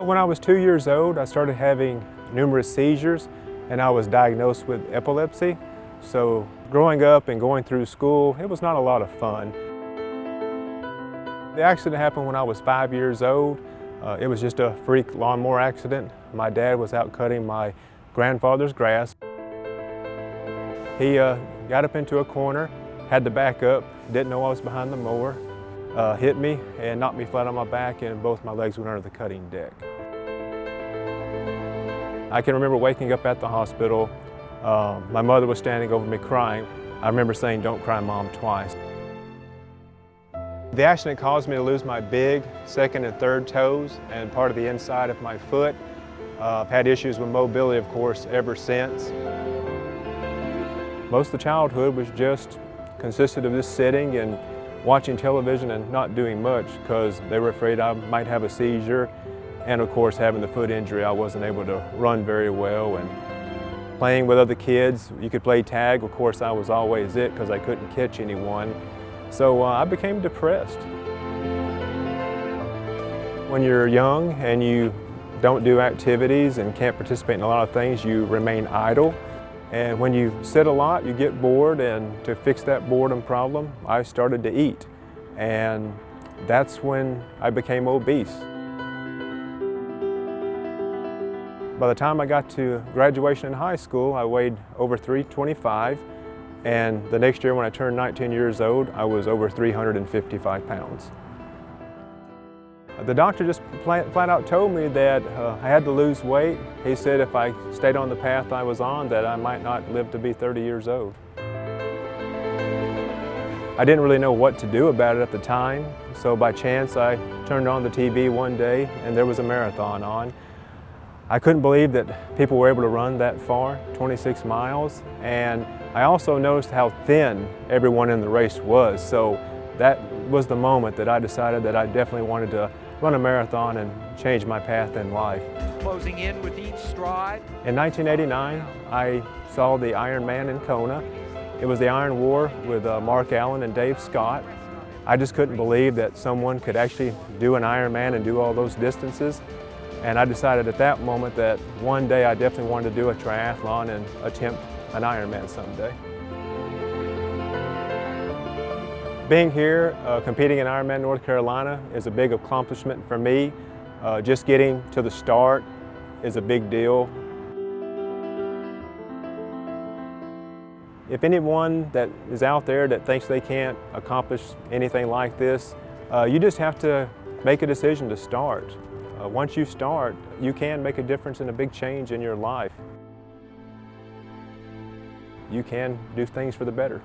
When I was 2 years old, I started having numerous seizures and I was diagnosed with epilepsy. So growing up and going through school, it was not a lot of fun. The accident happened when I was 5 years old. It was just a freak lawnmower accident. My dad was out cutting my grandfather's grass. He got up into a corner, had to back up, didn't know I was behind the mower, hit me and knocked me flat on my back, and both my legs went under the cutting deck. I can remember waking up at the hospital. My mother was standing over me crying. I remember saying, "Don't cry, Mom," twice. The accident caused me to lose my big second and third toes and part of the inside of my foot. I've had issues with mobility, of course, ever since. Most of the childhood was just consisted of just sitting and watching television and not doing much because they were afraid I might have a seizure. And of course, having the foot injury, I wasn't able to run very well. And playing with other kids, you could play tag. Of course, I was always it because I couldn't catch anyone. So I became depressed. When you're young and you don't do activities and can't participate in a lot of things, you remain idle. And when you sit a lot, you get bored, and to fix that boredom problem, I started to eat. And that's when I became obese. By the time I got to graduation in high school, I weighed over 325, and the next year when I turned 19 years old, I was over 355 pounds. The doctor just flat out told me that I had to lose weight. He said if I stayed on the path I was on, that I might not live to be 30 years old. I didn't really know what to do about it at the time, so by chance I turned on the TV one day and there was a marathon on. I couldn't believe that people were able to run that far, 26 miles, and I also noticed how thin everyone in the race was, so that was the moment that I decided that I definitely wanted to run a marathon and change my path in life. Closing in with each stride. In 1989, I saw the IRONMAN in Kona. It was the Iron War with Mark Allen and Dave Scott. I just couldn't believe that someone could actually do an Ironman and do all those distances. And I decided at that moment that one day I definitely wanted to do a triathlon and attempt an Ironman someday. Being here, competing in Ironman North Carolina is a big accomplishment for me. Just getting to the start is a big deal. If anyone that is out there that thinks they can't accomplish anything like this, you just have to make a decision to start. Once you start, you can make a difference and a big change in your life. You can do things for the better.